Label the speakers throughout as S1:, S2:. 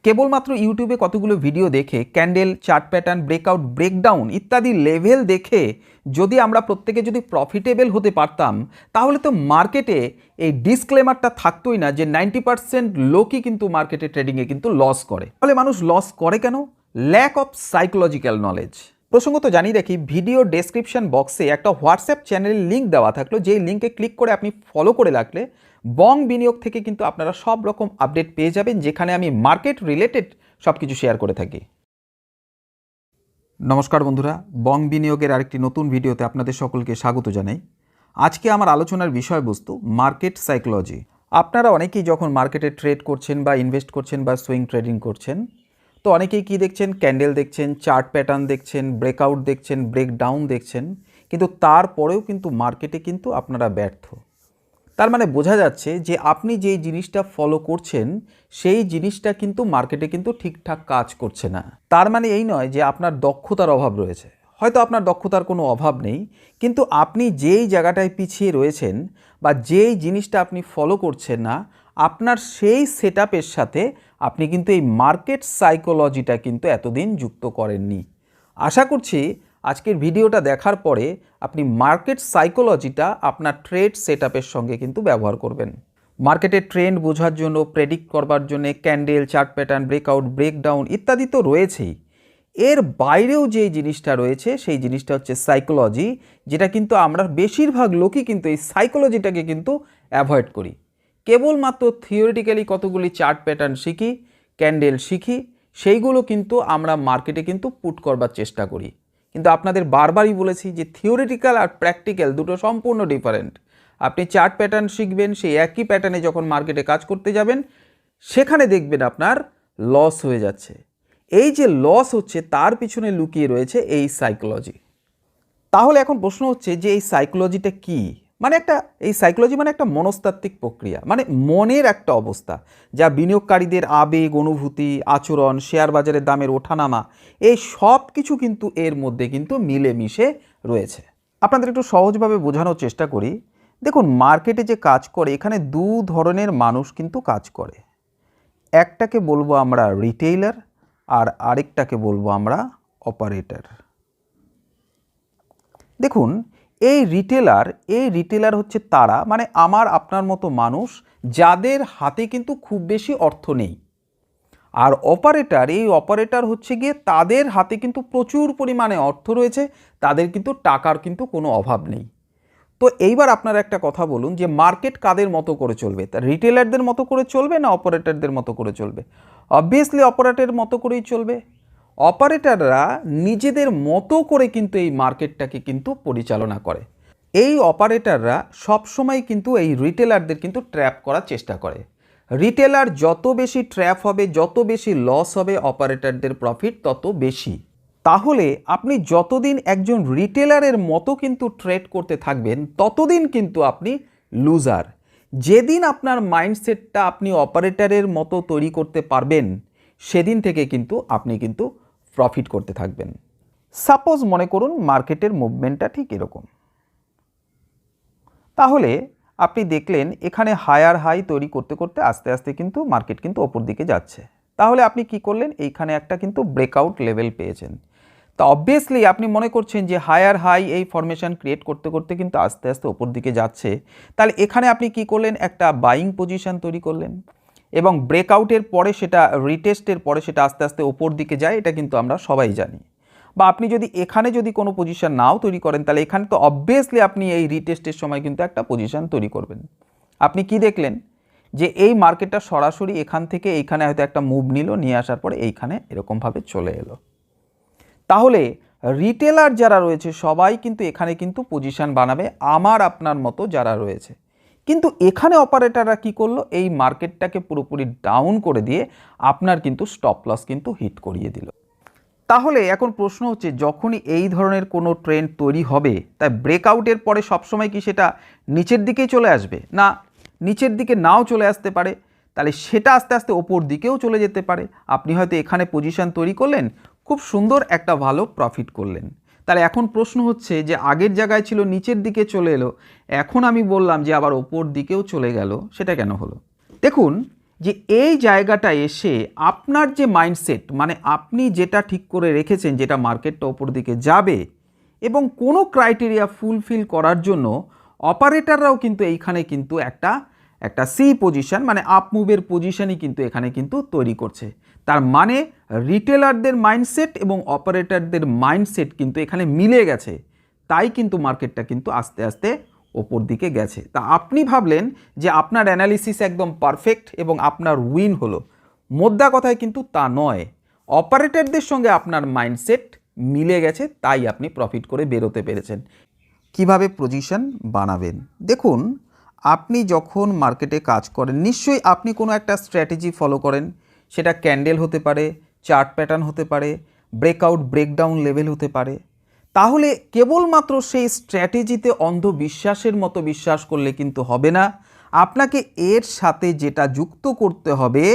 S1: কেবলমাত্র ইউটিউবে কতগুলো ভিডিও দেখে candle, chart pattern, breakout, breakdown ইত্যাদি লেভেল দেখে যদি আমরা প্রত্যেকে যদি প্রফিটেবল হতে পারতাম, তাহলে তো মার্কেটে এই ডিসক্লেমারটা থাকতোই না যে 90% লোকই কিন্তু মার্কেটে ট্রেডিংয়ে কিন্তু লস করে। তাহলে মানুষ লস করে কেন? Lack of psychological knowledge. প্রসঙ্গত জানিয়ে রাখি, ভিডিও ডেসক্রিপশন বক্সে একটা হোয়াটসঅ্যাপ চ্যানেলের লিঙ্ক দেওয়া থাকলো, যেই লিঙ্কে ক্লিক করে আপনি ফলো করে রাখলে বং বিনিয়োগ থেকে কিন্তু আপনারা সব রকম আপডেট পেয়ে যাবেন, যেখানে আমি মার্কেট রিলেটেড সব কিছু শেয়ার করে থাকি। নমস্কার বন্ধুরা, বং বিনিয়োগের আরেকটি নতুন ভিডিওতে আপনাদের সকলকে স্বাগত জানাই। আজকে আমার আলোচনার বিষয়বস্তু মার্কেট সাইকোলজি। আপনারা অনেকেই যখন মার্কেটে ট্রেড করছেন বা ইনভেস্ট করছেন বা সুইং ট্রেডিং করছেন, তো অনেকেই কি দেখছেন? ক্যান্ডেল দেখছেন, চার্ট প্যাটার্ন দেখছেন, ব্রেকআউট দেখছেন, ব্রেকডাউন দেখছেন, কিন্তু তারপরেও কিন্তু মার্কেটে কিন্তু আপনারা ব্যর্থ। তার মানে বোঝা যাচ্ছে যে আপনি যেই জিনিসটা ফলো করছেন সেই জিনিসটা কিন্তু মার্কেটে কিন্তু ঠিকঠাক কাজ করছে না। তার মানে এই নয় যে আপনার দক্ষতার অভাব রয়েছে, হয়তো আপনার দক্ষতার কোনো অভাব নেই, কিন্তু আপনি যেই জায়গাটায় পিছিয়ে রয়েছেন বা যেই জিনিসটা আপনি ফলো করছেন না, আপনার সেই সেটআপের সাথে আপনি কিন্তু এই মার্কেট সাইকোলজিটা কিন্তু এতদিন যুক্ত করেননি। আশা করছি আজকের ভিডিওটা দেখার পরে আপনি মার্কেট সাইকোলজিটা আপনার ট্রেড সেটআপের সঙ্গে কিন্তু ব্যবহার করবেন। মার্কেটের ট্রেন্ড বোঝার জন্য, প্রেডিক্ট করবার জন্য candle, chart pattern, breakout, breakdown ইত্যাদি তো রয়েছেই। এর বাইরেও যে জিনিসটা রয়েছে সেই জিনিসটা হচ্ছে সাইকোলজি, যেটা কিন্তু আমরা বেশিরভাগ লোকই কিন্তু এই সাইকোলজিটাকে কিন্তু অ্যাভয়েড করি। কেবলমাত্র থিওরিটিক্যালি কতগুলি চার্ট প্যাটার্ন শিখি, ক্যান্ডেল শিখি, সেইগুলো কিন্তু আমরা মার্কেটে কিন্তু পুট করবার চেষ্টা করি। কিন্তু আপনাদের বারবারই বলেছি যে থিওরিটিক্যাল আর প্র্যাকটিক্যাল দুটো সম্পূর্ণ ডিফারেন্ট। আপনি চার্ট প্যাটার্ন শিখবেন, সেই একই প্যাটার্নে যখন মার্কেটে কাজ করতে যাবেন সেখানে দেখবেন আপনার লস হয়ে যাচ্ছে। এই যে লস হচ্ছে তার পিছনে লুকিয়ে রয়েছে এই সাইকোলজি। তাহলে এখন প্রশ্ন হচ্ছে যে এই সাইকোলজিটা কী? এই সাইকোলজি মানে একটা মনস্তাত্ত্বিক প্রক্রিয়া, মানে মনের একটা অবস্থা, যা বিনিয়োগকারীদের আবেগ, অনুভূতি, আচরণ, শেয়ার বাজারের দামের ওঠানামা, এই সব কিছু কিন্তু এর মধ্যে কিন্তু মিলেমিশে রয়েছে। আপনাদের একটু সহজভাবে বোঝানোর চেষ্টা করি। দেখুন, মার্কেটে যে কাজ করে এখানে দু ধরনের মানুষ কিন্তু কাজ করে। একটাকে বলবো আমরা রিটেইলার, আর আরেকটাকে বলবো আমরা অপারেটর। দেখুন, এই রিটেলার হচ্ছে তারা, মানে আমার আপনার মতো মানুষ যাদের হাতে কিন্তু খুব বেশি অর্থ নেই। আর এই অপারেটর হচ্ছে গিয়ে তাদের হাতে কিন্তু প্রচুর পরিমাণে অর্থ রয়েছে, তাদের কিন্তু টাকার কিন্তু কোনো অভাব নেই। তো এইবার আপনারা একটা কথা বলুন যে মার্কেট কাদের মতো করে চলবে? তা রিটেলারদের মতো করে চলবে না অপারেটরদের মতো করে চলবে? অবভিয়াসলি অপারেটরের মতো করেই চলবে। অপারেটররা নিজেদের মতো করে কিন্তু এই মার্কেটটাকে কিন্তু পরিচালনা করে। এই অপারেটররা সবসময় কিন্তু এই রিটেলারদের কিন্তু ট্র্যাপ করার চেষ্টা করে। রিটেলার যত বেশি ট্র্যাপ হবে, যত বেশি লস হবে, অপারেটরদের প্রফিট তত বেশি। তাহলে আপনি যতদিন একজন রিটেলারের মতো কিন্তু ট্রেড করতে থাকবেন ততদিন কিন্তু আপনি লুজার। যেদিন আপনার মাইন্ডসেটটা আপনি অপারেটরের মতো তৈরি করতে পারবেন সেদিন থেকে কিন্তু আপনি কিন্তু প্রফিট করতে থাকবেন। সাপোজ মনে করুন মার্কেটের মুভমেন্টটা ঠিক এরকম। তাহলে আপনি দেখলেন এখানে হায়ার হাই তৈরি করতে করতে আস্তে আস্তে কিন্তু মার্কেট কিন্তু ওপর দিকে যাচ্ছে। তাহলে আপনি কি করলেন? এইখানে একটা কিন্তু ব্রেকআউট লেভেল পেয়েছেন। তো অবভিয়াসলি আপনি মনে করছেন যে হায়ার হাই এই ফরমেশন ক্রিয়েট করতে করতে কিন্তু আস্তে আস্তে ওপর দিকে যাচ্ছে। তাহলে এখানে আপনি কি করলেন? একটা বাইং পজিশন তৈরি করলেন, এবং ব্রেকআউটের পরে সেটা রিটেস্টের পরে সেটা আস্তে আস্তে ওপর দিকে যায়, এটা কিন্তু আমরা সবাই জানি। বা আপনি যদি এখানে যদি কোনো পজিশন নাও তৈরি করেন, তাহলে এখানে তো অবভিয়াসলি আপনি এই রিটেস্টের সময় কিন্তু একটা পজিশন তৈরি করবেন। আপনি কি দেখলেন? যে এই মার্কেটটা সরাসরি এখান থেকে এইখানে হয়তো একটা মুভ নিয়ে আসার পরে এইখানে এরকমভাবে চলে এলো। তাহলে রিটেলার যারা রয়েছে সবাই কিন্তু এখানে কিন্তু পজিশন বানাবে আমার আপনার মতো যারা রয়েছে। কিন্তু এখানে অপারেটররা কি করলো? এই মার্কেটটাকে পুরোপুরি ডাউন করে দিয়ে আপনার কিন্তু স্টপ লস কিন্তু হিট করিয়ে দিল। তাহলে এখন প্রশ্ন হচ্ছে, যখনই এই ধরনের কোনো ট্রেন্ড তৈরি হবে, তাই ব্রেকআউটের পরে সবসময় কি সেটা নিচের দিকেই চলে আসবে? না, নিচের দিকে নাও চলে আসতে পারে। তাহলে সেটা আস্তে আস্তে ওপর দিকেও চলে যেতে পারে। আপনি হয়তো এখানে পজিশন তৈরি করলেন, খুব সুন্দর একটা ভালো প্রফিট করলেন। তাহলে এখন প্রশ্ন হচ্ছে যে আগের জায়গায় ছিল নিচের দিকে চলে এলো, এখন আমি বললাম যে আবার ওপর দিকেও চলে গেল, সেটা কেন হলো? দেখুন, যে এই জায়গাটা এসে আপনার যে মাইন্ডসেট, মানে আপনি যেটা ঠিক করে রেখেছেন যেটা মার্কেটটা ওপর দিকে যাবে, এবং কোনো ক্রাইটেরিয়া ফুলফিল করার জন্য অপারেটররাও কিন্তু এইখানে কিন্তু একটা সি পজিশন, মানে আপ মুভের পজিশনই কিন্তু এখানে কিন্তু তৈরি করছে। তার মানে রিটেলারদের মাইন্ডসেট এবং অপারেটরদের মাইন্ডসেট কিন্তু এখানে মিলে গেছে, তাই কিন্তু মার্কেটটা কিন্তু আস্তে আস্তে ওপর দিকে গেছে। তা আপনি ভাবলেন যে আপনার অ্যানালিসিস একদম পারফেক্ট এবং আপনার উইন হলো, মোদ্দা কথায় কিন্তু তা নয়। অপারেটরদের সঙ্গে আপনার মাইন্ডসেট মিলে গেছে, তাই আপনি প্রফিট করে বেরোতে পেরেছেন। কিভাবে পজিশন বানাবেন? দেখুন, আপনি যখন মার্কেটে কাজ করেন নিশ্চয়ই আপনি কোনো একটা স্ট্র্যাটেজি ফলো করেন, সেটা ক্যান্ডেল হতে পারে, চার্ট প্যাটার্ন হতে পারে, ব্রেকআউট ব্রেকডাউন লেভেল হতে পারে। তাহলে কেবলমাত্র সেই স্ট্র্যাটেজিতে অন্ধবিশ্বাসের মতো বিশ্বাস করলে কিন্তু হবে না, আপনাকে এর সাথে যেটা যুক্ত করতে হবে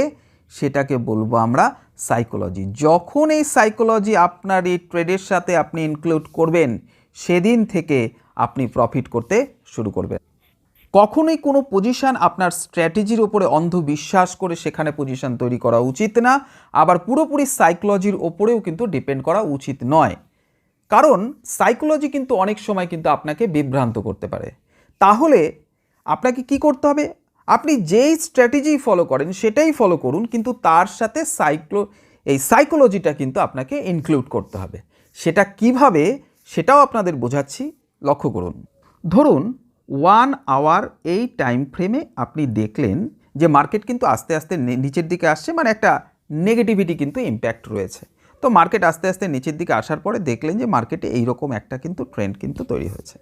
S1: সেটাকে বলবো আমরা সাইকোলজি। যখন এই সাইকোলজি আপনার এই ট্রেডের সাথে আপনি ইনক্লুড করবেন, সেদিন থেকে আপনি প্রফিট করতে শুরু করবেন। কখনোই কোনো পজিশন আপনার স্ট্র্যাটেজির ওপরে অন্ধবিশ্বাস করে সেখানে পজিশন তৈরি করা উচিত না, আবার পুরোপুরি সাইকোলজির ওপরেও কিন্তু ডিপেন্ড করা উচিত নয়। কারণ সাইকোলজি কিন্তু অনেক সময় কিন্তু আপনাকে বিভ্রান্ত করতে পারে। তাহলে আপনাকে কি করতে হবে? আপনি যেই স্ট্র্যাটেজি ফলো করেন সেটাই ফলো করুন, কিন্তু তার সাথে এই সাইকোলজিটা কিন্তু আপনাকে ইনক্লুড করতে হবে। সেটা কিভাবে সেটাও আপনাদের বোঝাচ্ছি, লক্ষ্য করুন। ধরুন 1 আওয়ার এই টাইম ফ্রেমে আপনি দেখলেন যে মার্কেট কিন্তু আস্তে আস্তে নিচের দিকে আসছে, মানে একটা নেগেটিভিটি কিন্তু ইম্প্যাক্ট রয়েছে। তো মার্কেট আস্তে আস্তে নিচের দিকে আসার পরে দেখলেন যে মার্কেটে এইরকম একটা কিন্তু ট্রেন্ড কিন্তু তৈরি হয়েছে।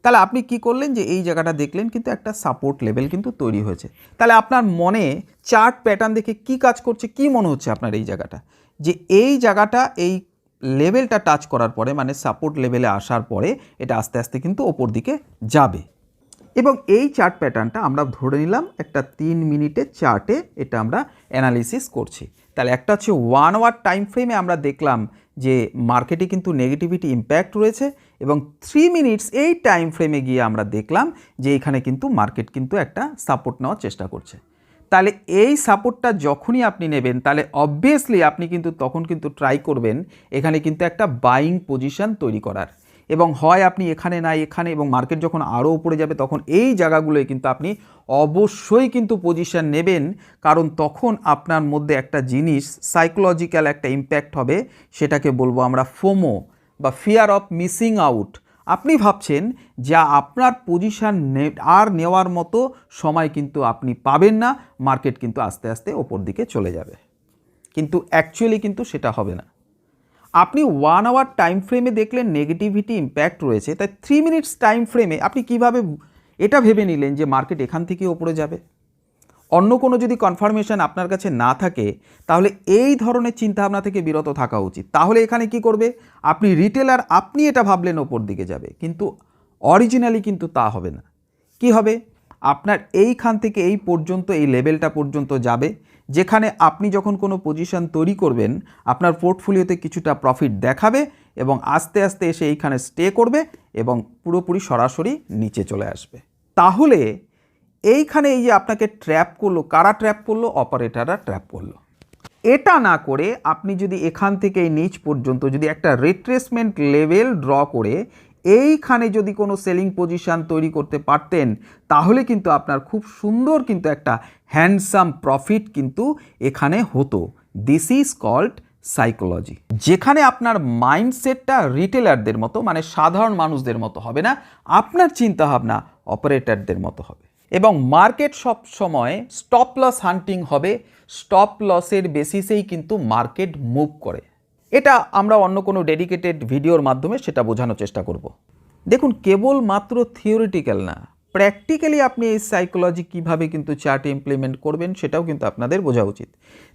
S1: তাহলে আপনি কি করলেন যে এই জায়গাটা দেখলেন কিন্তু একটা সাপোর্ট লেভেল কিন্তু তৈরি হয়েছে। তাহলে আপনার মনে চার্ট প্যাটার্ন দেখে কি কাজ করছে, কি মনে হচ্ছে আপনার এই জায়গাটা, যে এই জায়গাটা এই লেভেলটা টাচ করার পরে, মানে সাপোর্ট লেভেলে আসার পরে এটা আস্তে আস্তে কিন্তু ওপর দিকে যাবে। এবং এই চার্ট প্যাটার্নটা আমরা ধরে নিলাম একটা 3 মিনিটের চার্টে এটা আমরা অ্যানালিসিস করছি। তাহলে একটা হচ্ছে 1 আওয়ার টাইম ফ্রেমে আমরা দেখলাম যে মার্কেটে কিন্তু নেগেটিভিটি ইম্প্যাক্ট রয়েছে, এবং 3 মিনিটস এই টাইম ফ্রেমে গিয়ে আমরা দেখলাম যে এখানে কিন্তু মার্কেট কিন্তু একটা সাপোর্ট নেওয়ার চেষ্টা করছে। তাহলে এই সাপোর্টটা যখনই আপনি নেবেন, তাহলে অবভিয়াসলি আপনি কিন্তু তখন কিন্তু ট্রাই করবেন এখানে কিন্তু একটা বাইং পজিশন তৈরি করার, এবং হয় আপনি এখানে না এখানে, এবং মার্কেট যখন আরও উপরে যাবে তখন এই জায়গাগুলোয় কিন্তু আপনি অবশ্যই কিন্তু পজিশন নেবেন। কারণ তখন আপনার মধ্যে একটা জিনিস সাইকোলজিক্যাল একটা ইম্প্যাক্ট হবে, সেটাকে বলবো আমরা ফোমো বা ফিয়ার অফ মিসিং আউট। আপনি ভাবছেন যা আপনার পজিশন আর নেওয়ার মতো সময় কিন্তু আপনি পাবেন না, মার্কেট কিন্তু আস্তে আস্তে ওপর দিকে চলে যাবে, কিন্তু অ্যাকচুয়ালি কিন্তু সেটা হবে না। আপনি 1 আওয়ার টাইম ফ্রেমে দেখলেন নেগেটিভিটি ইম্প্যাক্ট রয়েছে, তাই 3 মিনিটস টাইম ফ্রেমে আপনি কিভাবে এটা ভেবে নিলেন যে মার্কেট এখান থেকে ওপরে যাবে? অন্য কোনো যদি কনফার্মেশন আপনার কাছে না থাকে, তাহলে এই ধরনের চিন্তাভাবনা থেকে বিরত থাকা উচিত। তাহলে এখানে কি করবে? আপনি রিটেলার, আপনি এটা ভাবলেন ওপর দিকে যাবে, কিন্তু অরিজিনালি কিন্তু তা হবে না। কি হবে? আপনার এইখান থেকে এই পর্যন্ত, এই লেভেলটা পর্যন্ত যাবে, যেখানে আপনি যখন কোনো পজিশন তৈরি করবেন আপনার পোর্টফোলিওতে কিছুটা প্রফিট দেখাবে, এবং আস্তে আস্তে এসে এইখানে স্টে করবে এবং পুরোপুরি সরাসরি নিচে চলে আসবে। তাহলে এইখানে এই যে আপনাকে ট্র্যাপ করলো, কারা ট্র্যাপ করলো? অপারেটররা ট্র্যাপ করলো। এটা না করে আপনি যদি এখান থেকে এই নিচ পর্যন্ত যদি একটা রিট্রেসমেন্ট লেভেল ড্র করে এইখানে যদি কোনো সেলিং পজিশন তৈরি করতে পারতেন, তাহলে কিন্তু আপনার খুব সুন্দর কিন্তু একটা হ্যান্ডসাম প্রফিট কিন্তু এখানে হতো। দিস ইজ কল্ড সাইকোলজি, যেখানে আপনার মাইন্ডসেটটা রিটেলারদের মতো, মানে সাধারণ মানুষদের মতো হবে না, আপনার চিন্তাভাবনা অপারেটরদের মতো হবে। এবং মার্কেট সব সময় স্টপ লস হান্টিং হবে, স্টপ লসের বেসিসেই কিন্তু মার্কেট মুভ করে। এটা আমরা অন্য কোনো ডেডিকেটেড ভিডিওর মাধ্যমে সেটা বোঝানোর চেষ্টা করব। দেখুন, কেবলমাত্র থিওরিটিক্যাল না, প্র্যাকটিক্যালি আপনি এই সাইকোলজি কীভাবে কিন্তু চার্টে ইমপ্লিমেন্ট করবেন সেটাও কিন্তু আপনাদের বোঝা উচিত।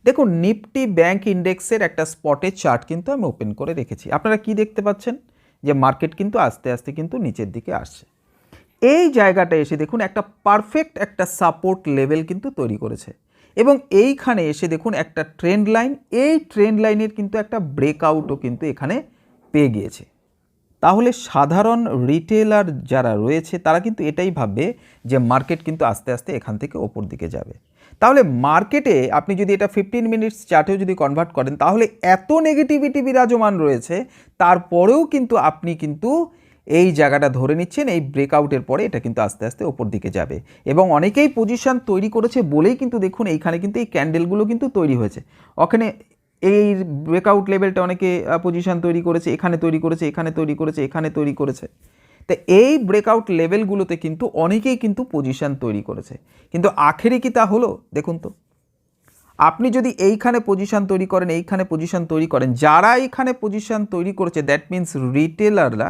S1: দেখুন, নিফটি ব্যাংক ইন্ডেক্সের একটা স্পটের চার্ট কিন্তু আমি ওপেন করে রেখেছি। আপনারা কি দেখতে পাচ্ছেন? যে মার্কেট কিন্তু আস্তে আস্তে কিন্তু নিচের দিকে আসছে। এই জায়গাটা এসে দেখুন একটা পারফেক্ট একটা সাপোর্ট লেভেল কিন্তু তৈরি করেছে, এবং এইখানে এসে দেখুন একটা ট্রেন্ড লাইন, এই ট্রেন্ড লাইনের কিন্তু একটা ব্রেকআউটও কিন্তু এখানে পেয়ে গিয়েছে। তাহলে সাধারণ রিটেলার যারা রয়েছে তারা কিন্তু এটাই ভাববে যে মার্কেট কিন্তু আস্তে আস্তে এখান থেকে ওপর দিকে যাবে। তাহলে মার্কেটে আপনি যদি এটা 15 মিনিটস চার্টেও যদি কনভার্ট করেন তাহলে এত নেগেটিভিটি বিরাজমান রয়েছে, তারপরেও কিন্তু আপনি কিন্তু এই জায়গাটা ধরে নিচ্ছেন, এই ব্রেকআউটের পরে এটা কিন্তু আস্তে আস্তে ওপর দিকে যাবে। এবং অনেকেই পজিশন তৈরি করেছে বলেই কিন্তু দেখুন এইখানে কিন্তু এই ক্যান্ডেলগুলো কিন্তু তৈরি হয়েছে। ওখানে এই ব্রেকআউট লেভেলটা অনেকে পজিশন তৈরি করেছে, এখানে তৈরি করেছে, এখানে তৈরি করেছে, এখানে তৈরি করেছে। তো এই ব্রেকআউট লেভেলগুলোতে কিন্তু অনেকেই কিন্তু পজিশন তৈরি করেছে, কিন্তু আখেরে কি তা হলো? দেখুন তো, আপনি যদি এইখানে পজিশন তৈরি করেন, এইখানে পজিশন তৈরি করেন, যারা এইখানে পজিশন তৈরি করেছে দ্যাট মিন্স রিটেলাররা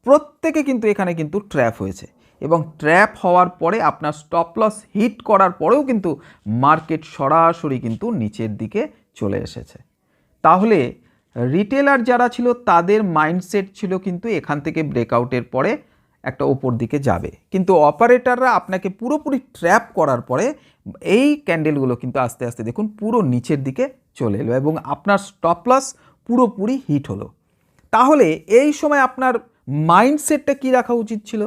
S1: প্রত্যেকে কিন্তু এখানে কিন্তু ট্র্যাপ হয়েছে। এবং ট্র্যাপ হওয়ার পরে আপনার স্টপ লস হিট করার পরেও কিন্তু মার্কেট সরাসরি কিন্তু নিচের দিকে চলে এসেছে। তাহলে রিটেলার যারা ছিল তাদের মাইন্ডসেট ছিল কিন্তু এখান থেকে ব্রেকআউটের পরে একটা ওপর দিকে যাবে, কিন্তু অপারেটররা আপনাকে পুরোপুরি ট্র্যাপ করার পরে এই ক্যান্ডেলগুলো কিন্তু আস্তে আস্তে দেখুন পুরো নিচের দিকে চলে এলো এবং আপনার স্টপ লস পুরোপুরি হিট হলো। তাহলে এই সময় আপনার মাইন্ডসেটটা কী রাখা উচিত ছিল?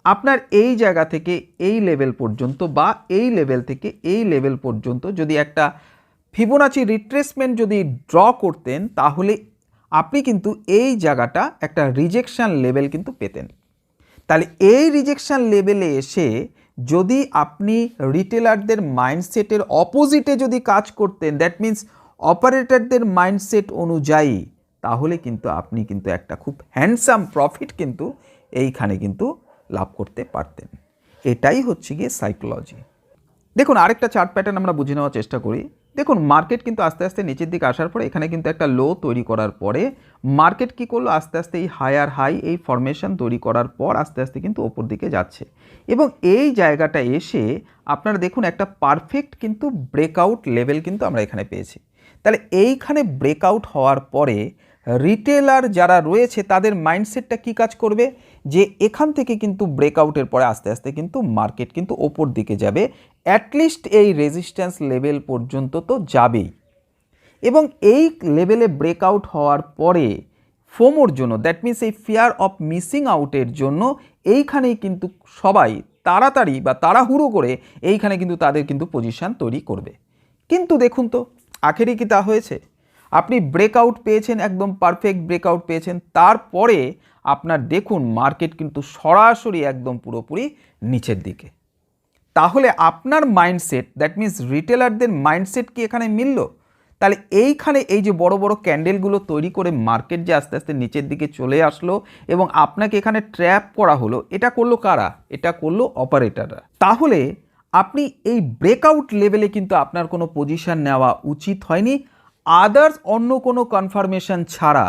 S1: আপনার এই জায়গা থেকে এই লেভেল পর্যন্ত বা এই লেভেল থেকে এই লেভেল পর্যন্ত যদি একটা ফিবোনাচি রিট্রেসমেন্ট যদি ড্র করতেন তাহলে আপনি কিন্তু এই জায়গাটা একটা রিজেকশন লেভেল কিন্তু পেতেন। তাহলে এই রিজেকশন লেভেলে এসে যদি আপনি রিটেলারদের মাইন্ডসেটের অপোজিটে যদি কাজ করতেন, দ্যাট মিন্স অপারেটরদের মাইন্ডসেট অনুযায়ী, তাহলে কিন্তু আপনি কিন্তু একটা খুব হ্যান্ডসাম প্রফিট কিন্তু এইখানে কিন্তু লাভ করতে পারতেন। এটাই হচ্ছে গিয়ে সাইকোলজি। দেখুন আরেকটা চার্ট প্যাটার্ন আমরা বুঝে নেওয়ার চেষ্টা করি। দেখুন মার্কেট কিন্তু আস্তে আস্তে নিচের দিকে আসার পরে এখানে কিন্তু একটা লো তৈরি করার পরে মার্কেট কি করলো, আস্তে আস্তে এই হায়ার হাই এই ফরমেশন তৈরি করার পর আস্তে আস্তে কিন্তু ওপর দিকে যাচ্ছে। এবং এই জায়গাটা এসে আপনারা দেখুন একটা পারফেক্ট কিন্তু ব্রেকআউট লেভেল কিন্তু আমরা এখানে পেয়েছি। তাহলে এইখানে ব্রেকআউট হওয়ার পরে রিটেলার যারা রয়েছে তাদের মাইন্ডসেটটা কী কাজ করবে, যে এখান থেকে কিন্তু ব্রেকআউটের পরে আস্তে আস্তে কিন্তু মার্কেট কিন্তু ওপর দিকে যাবে, অ্যাটলিস্ট এই রেজিস্ট্যান্স লেভেল পর্যন্ত তো যাবেই। এবং এই লেভেলে ব্রেকআউট হওয়ার পরে ফোমোর জন্য, দ্যাট মিন্স এই ফিয়ার অফ মিসিং আউটের জন্য এইখানেই কিন্তু সবাই তাড়াতাড়ি বা তাড়াহুড়ো করে এইখানে কিন্তু তাদের কিন্তু পজিশান তৈরি করবে। কিন্তু দেখুন তো আখেরে কি তা হয়েছে? আপনি ব্রেকআউট পেয়েছেন, একদম পারফেক্ট ব্রেকআউট পেয়েছেন, তারপরে আপনার দেখুন মার্কেট কিন্তু সরাসরি একদম পুরোপুরি নিচের দিকে। তাহলে আপনার মাইন্ডসেট, দ্যাট মিন্স রিটেলারদের মাইন্ডসেট কি এখানে মিলল? তাহলে এইখানে এই যে বড় বড় ক্যান্ডেলগুলো তৈরি করে মার্কেট যে আস্তে আস্তে নিচের দিকে চলে আসলো এবং আপনাকে এখানে ট্র্যাপ করা হলো, এটা করলো কারা? এটা করলো অপারেটররা। তাহলে আপনি এই ব্রেকআউট লেভেলে কিন্তু আপনার কোনো পজিশন নেওয়া উচিত হয়নি আদার্স অন্য কোনো কনফার্মেশন ছাড়া।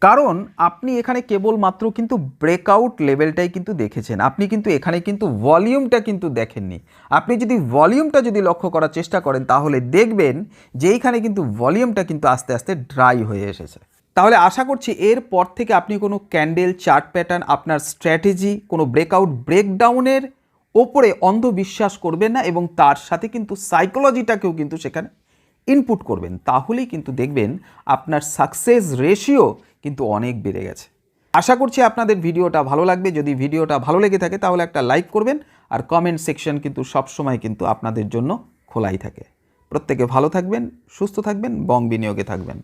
S1: কারণ আপনি এখানে কেবলমাত্র কিন্তু ব্রেকআউট লেভেলটাই কিন্তু দেখেছেন, আপনি কিন্তু এখানে কিন্তু ভলিউমটা কিন্তু দেখেননি। আপনি যদি ভলিউমটা যদি লক্ষ্য করার চেষ্টা করেন তাহলে দেখবেন যে এইখানে কিন্তু ভলিউমটা কিন্তু আস্তে আস্তে ড্রাই হয়ে এসেছে। তাহলে আশা করছি এরপর থেকে আপনি কোনো ক্যান্ডেল চার্ট প্যাটার্ন, আপনার স্ট্র্যাটেজি, কোনো ব্রেকআউট ব্রেকডাউনের ওপরে অন্ধবিশ্বাস করবেন না এবং তার সাথে কিন্তু সাইকোলজিটাকেও কিন্তু সেখানে ইনপুট করবেন। তাহলেই কিন্তু দেখবেন আপনার সাকসেস রেশিও কিন্তু অনেক বেড়ে গেছে। আশা করছি আপনাদের ভিডিওটা ভালো লাগবে। যদি ভিডিওটা ভালো লেগে থাকে তাহলে একটা লাইক করবেন, আর কমেন্ট সেকশন কিন্তু সবসময় কিন্তু আপনাদের জন্য খোলাই থাকে। প্রত্যেকে ভালো থাকবেন, সুস্থ থাকবেন, বং বিনিয়োগে থাকবেন।